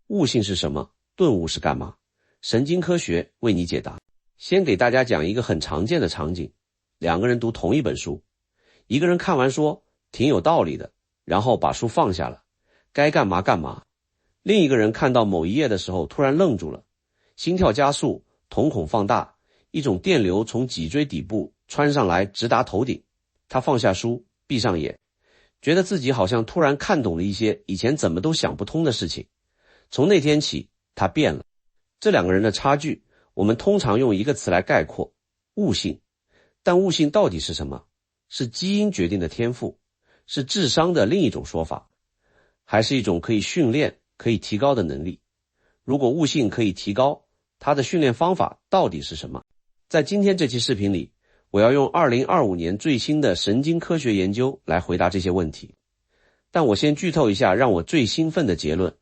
悟性是什么？顿悟是干嘛？神经科学为你解答。先给大家讲一个很常见的场景，两个人读同一本书，一个人看完说挺有道理的，然后把书放下了，该干嘛干嘛。另一个人看到某一页的时候突然愣住了，心跳加速，瞳孔放大，一种电流从脊椎底部穿上来直达头顶。他放下书，闭上眼，觉得自己好像突然看懂了一些以前怎么都想不通的事情。从那天起，他变了。这两个人的差距，我们通常用一个词来概括：悟性。但悟性到底是什么？是基因决定的天赋？是智商的另一种说法？还是一种可以训练、可以提高的能力？如果悟性可以提高，它的训练方法到底是什么？在今天这期视频里，我要用2025年最新的神经科学研究来回答这些问题。但我先剧透一下让我最兴奋的结论：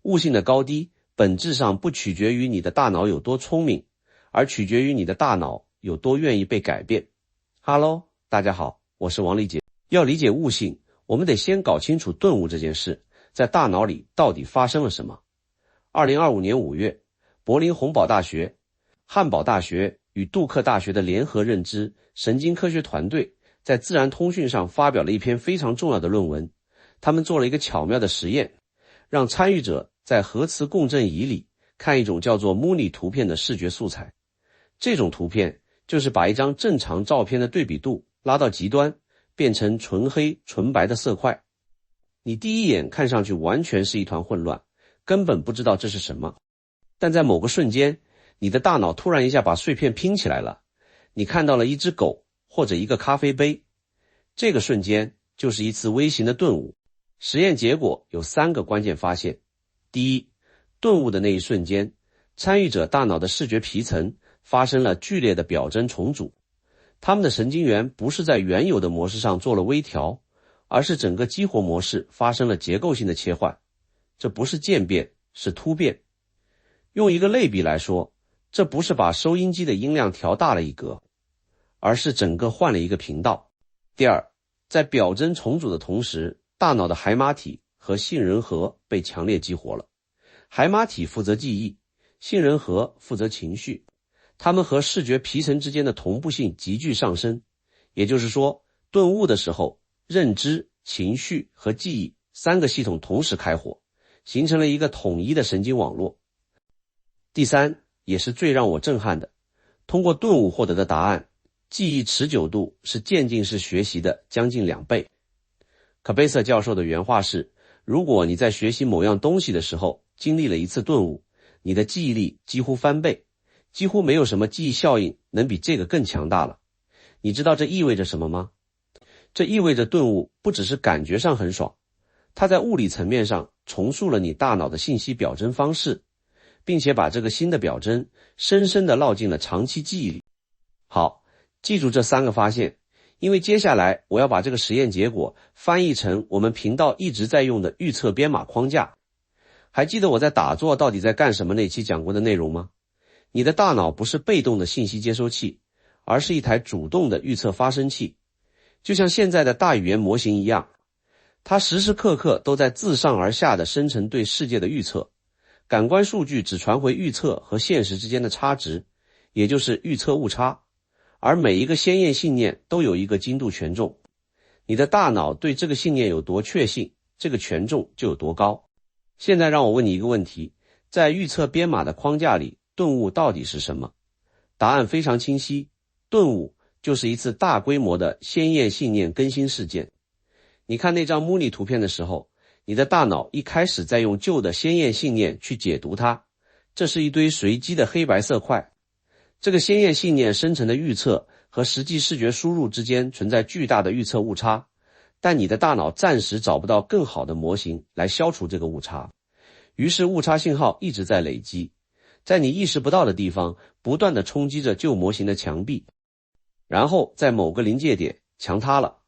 悟性的高低本质上不取决于你的大脑有多聪明，而取决于你的大脑有多愿意被改变。Hello， 大家好，我是王丽杰。要理解悟性，我们得先搞清楚顿悟这件事在大脑里到底发生了什么。2025年5月，柏林洪堡大学、汉堡大学与杜克大学的联合认知神经科学团队在自然通讯上发表了一篇非常重要的论文。他们做了一个巧妙的实验，让参与者在核磁共振仪里看一种叫做 Mooney 图片的视觉素材。这种图片就是把一张正常照片的对比度拉到极端，变成纯黑纯白的色块。你第一眼看上去完全是一团混乱，根本不知道这是什么。但在某个瞬间，你的大脑突然一下把碎片拼起来了，你看到了一只狗或者一个咖啡杯。这个瞬间就是一次微型的顿悟。实验结果有3个关键发现。第一，顿悟的那一瞬间，参与者大脑的视觉皮层发生了剧烈的表征重组，他们的神经元不是在原有的模式上做了微调，而是整个激活模式发生了结构性的切换。这不是渐变，是突变。用一个类比来说，这不是把收音机的音量调大了一格，而是整个换了一个频道。第二，在表征重组的同时，大脑的海马体和杏仁核被强烈激活了。海马体负责记忆，杏仁核负责情绪，它们和视觉皮层之间的同步性急剧上升。也就是说，顿悟的时候，认知、情绪和记忆3个系统同时开火，形成了一个统一的神经网络。第三，也是最让我震撼的，通过顿悟获得的答案，记忆持久度是渐进式学习的将近2倍。卡贝瑟教授的原话是，如果你在学习某样东西的时候经历了一次顿悟，你的记忆力几乎翻倍，几乎没有什么记忆效应能比这个更强大了。你知道这意味着什么吗？这意味着顿悟不只是感觉上很爽，它在物理层面上重塑了你大脑的信息表征方式，并且把这个新的表征深深地烙进了长期记忆里。好，记住这3个发现，因为接下来我要把这个实验结果翻译成我们频道一直在用的预测编码框架。还记得我在打坐到底在干什么那期讲过的内容吗？你的大脑不是被动的信息接收器，而是一台主动的预测发生器。就像现在的大语言模型一样，它时时刻刻都在自上而下的生成对世界的预测。感官数据只传回预测和现实之间的差值，也就是预测误差。而每一个先验信念都有一个精度权重，你的大脑对这个信念有多确信，这个权重就有多高。现在让我问你一个问题，在预测编码的框架里，顿悟到底是什么？答案非常清晰，顿悟就是一次大规模的先验信念更新事件。你看那张 Mooney 图片的时候，你的大脑一开始在用旧的先验信念去解读它，这是一堆随机的黑白色块。这个先验信念生成的预测和实际视觉输入之间存在巨大的预测误差，但你的大脑暂时找不到更好的模型来消除这个误差，于是误差信号一直在累积，在你意识不到的地方不断地冲击着旧模型的墙壁，然后在某个临界点墙塌了，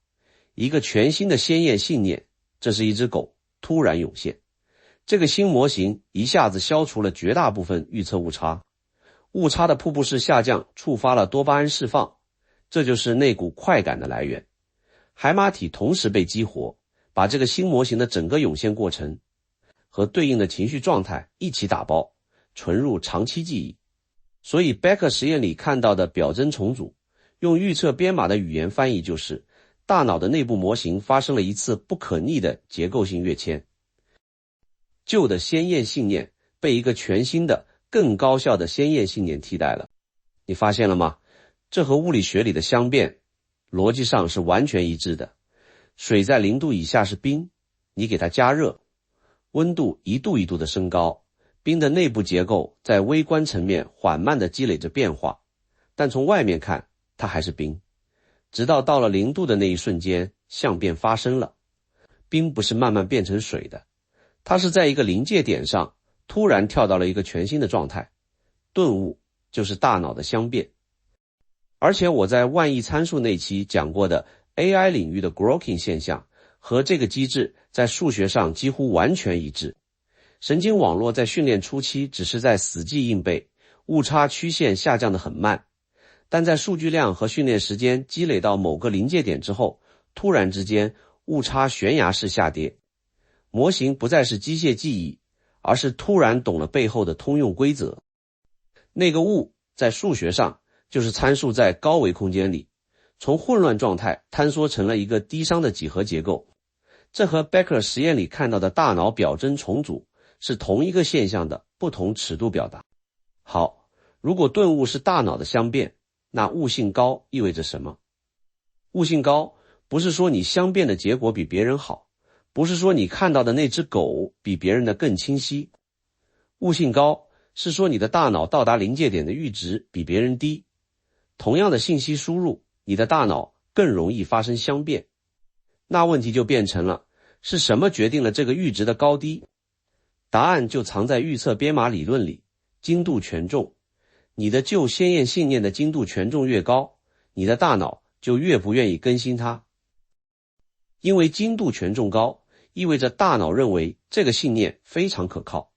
一个全新的先验信念，这是一只狗，突然涌现。这个新模型一下子消除了绝大部分预测误差，误差的瀑布式下降触发了多巴胺释放，这就是那股快感的来源。海马体同时被激活，把这个新模型的整个涌现过程和对应的情绪状态一起打包，存入长期记忆。所以 Becker 实验里看到的表征重组，用预测编码的语言翻译就是大脑的内部模型发生了一次不可逆的结构性跃迁，旧的先验信念被一个全新的更高效的先验信念替代了。你发现了吗？这和物理学里的相变逻辑上是完全一致的。水在0度以下是冰，你给它加热，温度一度一度的升高，冰的内部结构在微观层面缓慢地积累着变化，但从外面看它还是冰，直到到了0度的那一瞬间，相变发生了。冰不是慢慢变成水的，它是在一个临界点上突然跳到了一个全新的状态。顿悟就是大脑的相变。而且我在万亿参数那期讲过的 AI 领域的 Grokking 现象和这个机制在数学上几乎完全一致。神经网络在训练初期只是在死记硬背，误差曲线下降得很慢，但在数据量和训练时间积累到某个临界点之后，突然之间误差悬崖式下跌。模型不再是机械记忆，而是突然懂了背后的通用规则。那个悟在数学上就是参数在高维空间里从混乱状态坍缩成了一个低熵的几何结构。这和 Becker 实验里看到的大脑表征重组是同一个现象的不同尺度表达。好，如果顿悟是大脑的相变，那悟性高意味着什么？悟性高不是说你相变的结果比别人好，不是说你看到的那只狗比别人的更清晰。悟性高是说你的大脑到达临界点的阈值比别人低。同样的信息输入，你的大脑更容易发生相变。那问题就变成了，是什么决定了这个阈值的高低？答案就藏在预测编码理论里，精度权重。你的旧先验信念的精度权重越高，你的大脑就越不愿意更新它。因为精度权重高，意味着大脑认为这个信念非常可靠，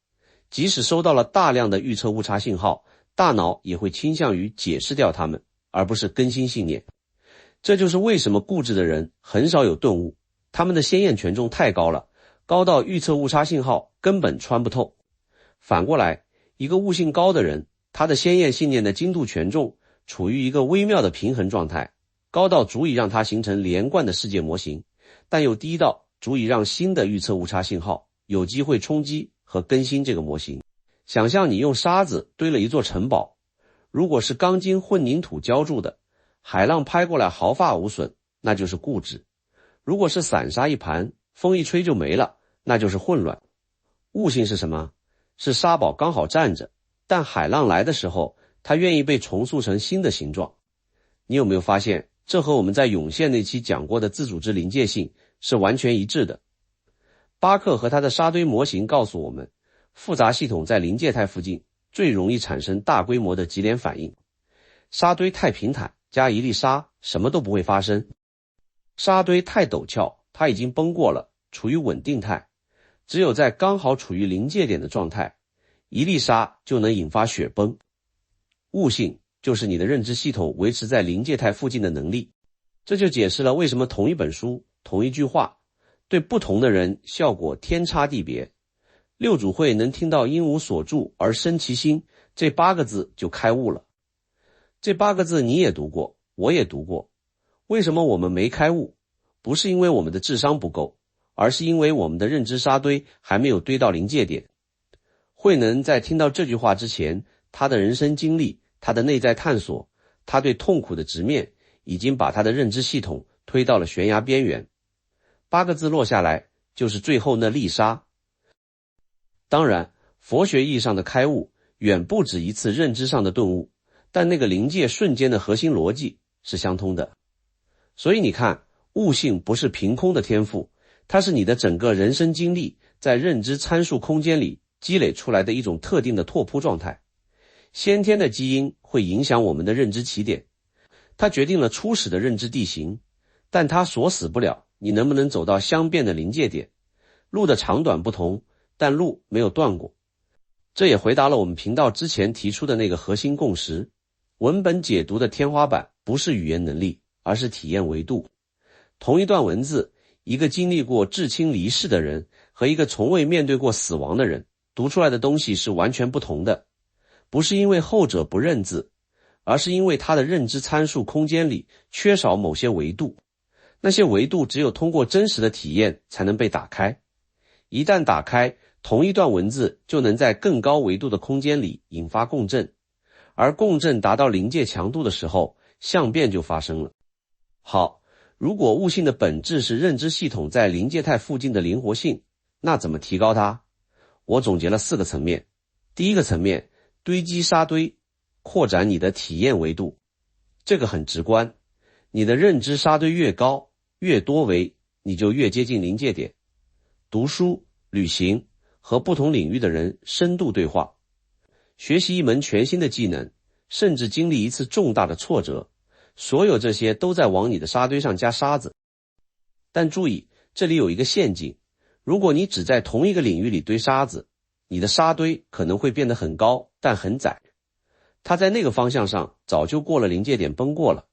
即使收到了大量的预测误差信号，大脑也会倾向于解释掉它们，而不是更新信念。这就是为什么固执的人很少有顿悟，他们的先验权重太高了，高到预测误差信号根本穿不透。反过来，一个悟性高的人，他的先验信念的精度权重处于一个微妙的平衡状态，高到足以让它形成连贯的世界模型，但又低到足以让新的预测误差信号有机会冲击和更新这个模型。想象你用沙子堆了一座城堡，如果是钢筋混凝土浇筑的，海浪拍过来毫发无损，那就是固执；如果是散沙一盘，风一吹就没了，那就是混乱。悟性是什么？是沙堡刚好站着，但海浪来的时候，它愿意被重塑成新的形状。你有没有发现，这和我们在涌现那期讲过的自组织临界性是完全一致的？巴克和他的沙堆模型告诉我们，复杂系统在临界态附近最容易产生大规模的级联反应。沙堆太平坦，加一粒沙，什么都不会发生。沙堆太陡峭，它已经崩过了，处于稳定态。只有在刚好处于临界点的状态，一粒沙就能引发雪崩。悟性就是你的认知系统维持在临界态附近的能力。这就解释了为什么同一本书、同一句话，对不同的人效果天差地别。六祖慧能听到因无所住而生其心，这8个字就开悟了。这8个字你也读过，我也读过。为什么我们没开悟？不是因为我们的智商不够，而是因为我们的认知沙堆还没有堆到临界点。慧能在听到这句话之前，他的人生经历，他的内在探索，他对痛苦的直面，已经把他的认知系统推到了悬崖边缘。8个字落下来，就是最后那粒沙。当然，佛学意义上的开悟远不止一次认知上的顿悟，但那个临界瞬间的核心逻辑是相通的。所以你看，悟性不是凭空的天赋，它是你的整个人生经历在认知参数空间里积累出来的一种特定的拓扑状态。先天的基因会影响我们的认知起点，它决定了初始的认知地形，但它锁死不了你能不能走到相变的临界点。路的长短不同，但路没有断过。这也回答了我们频道之前提出的那个核心共识：文本解读的天花板不是语言能力，而是体验维度。同一段文字，一个经历过至亲离世的人和一个从未面对过死亡的人读出来的东西是完全不同的，不是因为后者不认字，而是因为他的认知参数空间里缺少某些维度，那些维度只有通过真实的体验才能被打开。一旦打开，同一段文字就能在更高维度的空间里引发共振，而共振达到临界强度的时候，相变就发生了。好，如果悟性的本质是认知系统在临界态附近的灵活性，那怎么提高它？我总结了4个层面。第一个层面，堆积沙堆，扩展你的体验维度。这个很直观，你的认知沙堆越高，越多维，你就越接近临界点。读书、旅行，和不同领域的人深度对话，学习一门全新的技能，甚至经历一次重大的挫折，所有这些都在往你的沙堆上加沙子。但注意，这里有一个陷阱，如果你只在同一个领域里堆沙子，你的沙堆可能会变得很高，但很窄。它在那个方向上早就过了临界点崩过了，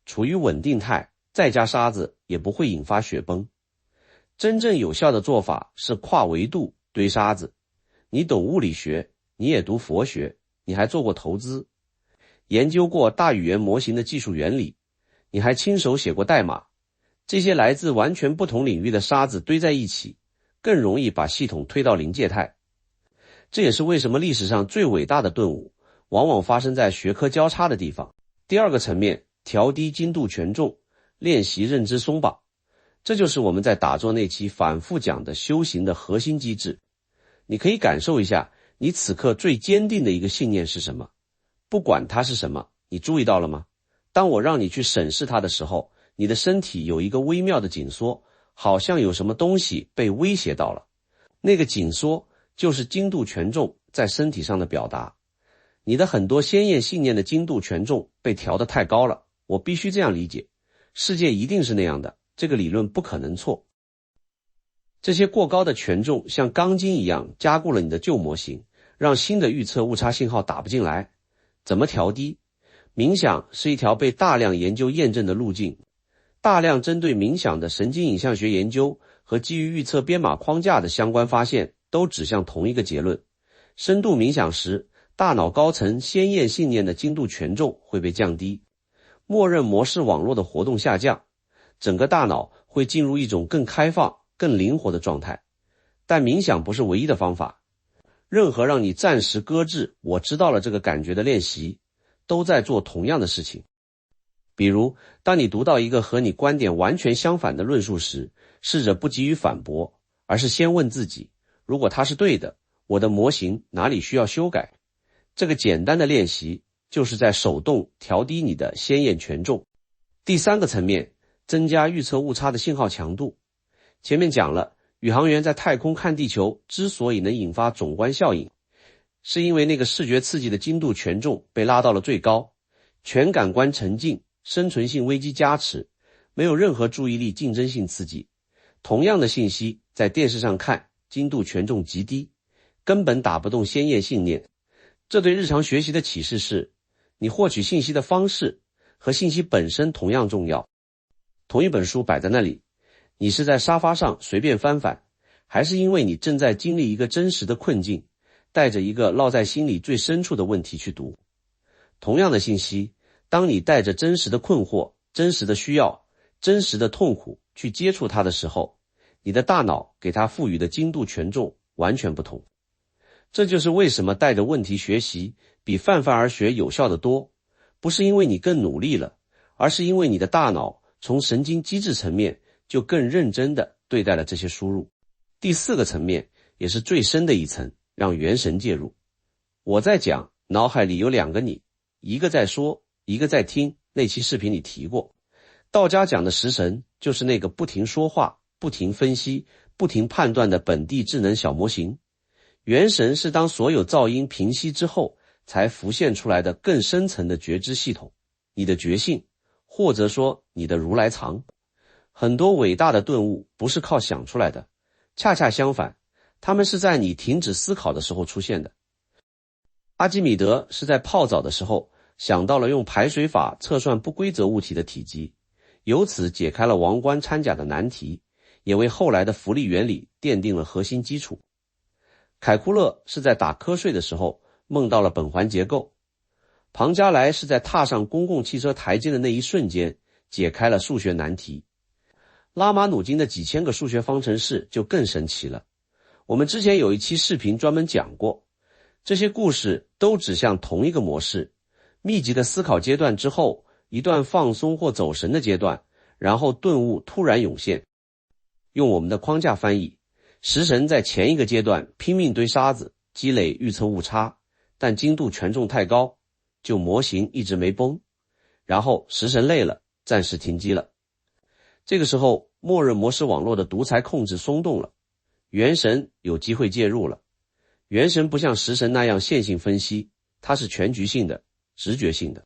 处于稳定态，再加沙子也不会引发雪崩。真正有效的做法是跨维度堆沙子。你懂物理学，你也读佛学，你还做过投资，研究过大语言模型的技术原理，你还亲手写过代码。这些来自完全不同领域的沙子堆在一起，更容易把系统推到临界态。这也是为什么历史上最伟大的顿悟往往发生在学科交叉的地方。第二个层面，调低精度权重，练习认知松绑。这就是我们在打坐那期反复讲的修行的核心机制。你可以感受一下，你此刻最坚定的一个信念是什么？不管它是什么，你注意到了吗？当我让你去审视它的时候，你的身体有一个微妙的紧缩，好像有什么东西被威胁到了。那个紧缩就是精度权重在身体上的表达。你的很多鲜艳信念的精度权重被调得太高了，我必须这样理解，世界一定是那样的，这个理论不可能错。这些过高的权重像钢筋一样加固了你的旧模型，让新的预测误差信号打不进来。怎么调低？冥想是一条被大量研究验证的路径。大量针对冥想的神经影像学研究和基于预测编码框架的相关发现都指向同一个结论：深度冥想时，大脑高层鲜艳信念的精度权重会被降低，默认模式网络的活动下降，整个大脑会进入一种更开放、更灵活的状态。但冥想不是唯一的方法，任何让你暂时搁置我知道了这个感觉的练习，都在做同样的事情。比如，当你读到一个和你观点完全相反的论述时，试着不急于反驳，而是先问自己，如果它是对的，我的模型哪里需要修改？这个简单的练习就是在手动调低你的鲜艳权重。第三个层面，增加预测误差的信号强度。前面讲了，宇航员在太空看地球之所以能引发总观效应，是因为那个视觉刺激的精度权重被拉到了最高，全感官沉浸，生存性危机加持，没有任何注意力竞争性刺激。同样的信息在电视上看，精度权重极低，根本打不动鲜艳信念。这对日常学习的启示是，你获取信息的方式和信息本身同样重要。同一本书摆在那里，你是在沙发上随便翻翻，还是因为你正在经历一个真实的困境，带着一个烙在心里最深处的问题去读？同样的信息，当你带着真实的困惑、真实的需要、真实的痛苦去接触它的时候，你的大脑给它赋予的精度权重完全不同。这就是为什么带着问题学习比泛泛而学有效得多，不是因为你更努力了，而是因为你的大脑从神经机制层面就更认真地对待了这些输入。第四个层面，也是最深的一层，让元神介入。我在讲，脑海里有2个你，一个在说，一个在听，那期视频里提过。道家讲的食神就是那个不停说话、不停分析、不停判断的本地智能小模型。元神是当所有噪音平息之后才浮现出来的更深层的觉知系统，你的觉性，或者说你的如来藏。很多伟大的顿悟不是靠想出来的，恰恰相反，他们是在你停止思考的时候出现的。阿基米德是在泡澡的时候想到了用排水法测算不规则物体的体积，由此解开了王冠掺假的难题，也为后来的浮力原理奠定了核心基础。凯库勒是在打瞌睡的时候梦到了苯环结构，庞加莱是在踏上公共汽车台阶的那一瞬间解开了数学难题。拉马努金的几千个数学方程式就更神奇了，我们之前有一期视频专门讲过，这些故事都指向同一个模式，密集的思考阶段之后，一段放松或走神的阶段，然后顿悟突然涌现。用我们的框架翻译，食神在前一个阶段拼命堆沙子，积累预测误差，但精度权重太高，就模型一直没崩，然后食神累了，暂时停机了。这个时候默认模式网络的独裁控制松动了，元神有机会介入了。元神不像食神那样线性分析，它是全局性的、直觉性的，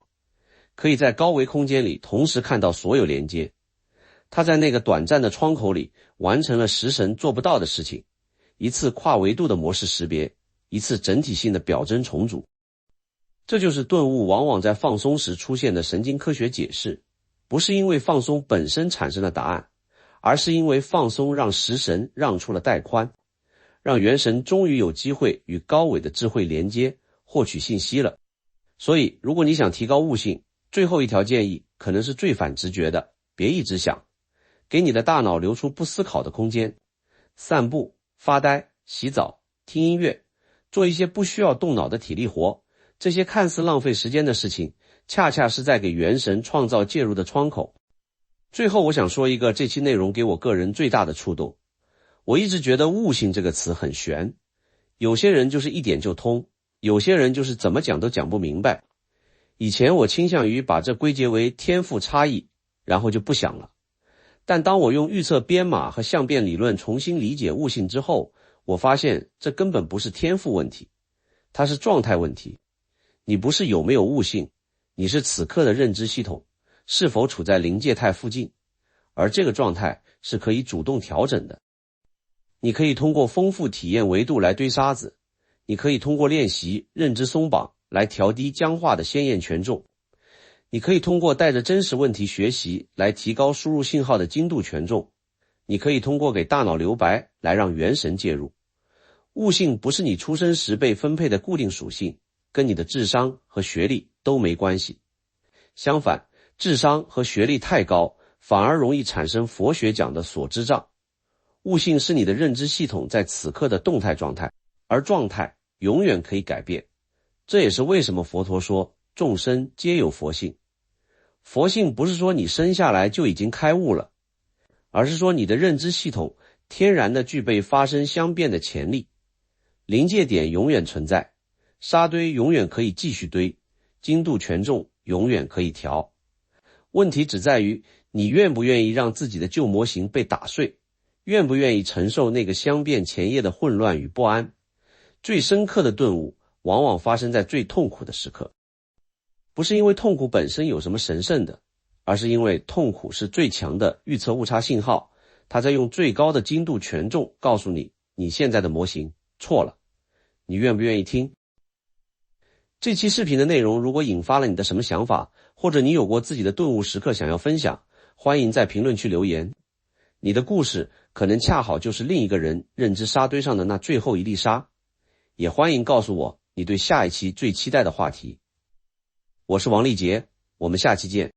可以在高维空间里同时看到所有连接。它在那个短暂的窗口里完成了食神做不到的事情，一次跨维度的模式识别，一次整体性的表征重组。这就是顿悟往往在放松时出现的神经科学解释，不是因为放松本身产生了答案，而是因为放松让食神让出了带宽，让元神终于有机会与高维的智慧连接，获取信息了。所以如果你想提高悟性，最后一条建议可能是最反直觉的，别一直想，给你的大脑留出不思考的空间，散步、发呆、洗澡、听音乐，做一些不需要动脑的体力活，这些看似浪费时间的事情，恰恰是在给元神创造介入的窗口。最后我想说一个这期内容给我个人最大的触动。我一直觉得悟性这个词很玄，有些人就是一点就通，有些人就是怎么讲都讲不明白。以前我倾向于把这归结为天赋差异，然后就不想了。但当我用预测编码和相变理论重新理解悟性之后，我发现这根本不是天赋问题，它是状态问题。你不是有没有悟性，你是此刻的认知系统是否处在临界态附近，而这个状态是可以主动调整的。你可以通过丰富体验维度来堆沙子，你可以通过练习认知松绑来调低僵化的鲜艳权重，你可以通过带着真实问题学习来提高输入信号的精度权重，你可以通过给大脑留白来让元神介入。悟性不是你出生时被分配的固定属性，跟你的智商和学历都没关系。相反，智商和学历太高，反而容易产生佛学讲的所知障。悟性是你的认知系统在此刻的动态状态，而状态永远可以改变。这也是为什么佛陀说众生皆有佛性。佛性不是说你生下来就已经开悟了，而是说你的认知系统天然的具备发生相变的潜力。临界点永远存在，沙堆永远可以继续堆，精度权重永远可以调。问题只在于你愿不愿意让自己的旧模型被打碎，愿不愿意承受那个相变前夜的混乱与不安。最深刻的顿悟往往发生在最痛苦的时刻，不是因为痛苦本身有什么神圣的，而是因为痛苦是最强的预测误差信号，它在用最高的精度权重告诉你，你现在的模型错了。你愿不愿意听？这期视频的内容如果引发了你的什么想法，或者你有过自己的顿悟时刻想要分享，欢迎在评论区留言。你的故事可能恰好就是另一个人认知沙堆上的那最后一粒沙，也欢迎告诉我你对下一期最期待的话题。我是王立杰，我们下期见。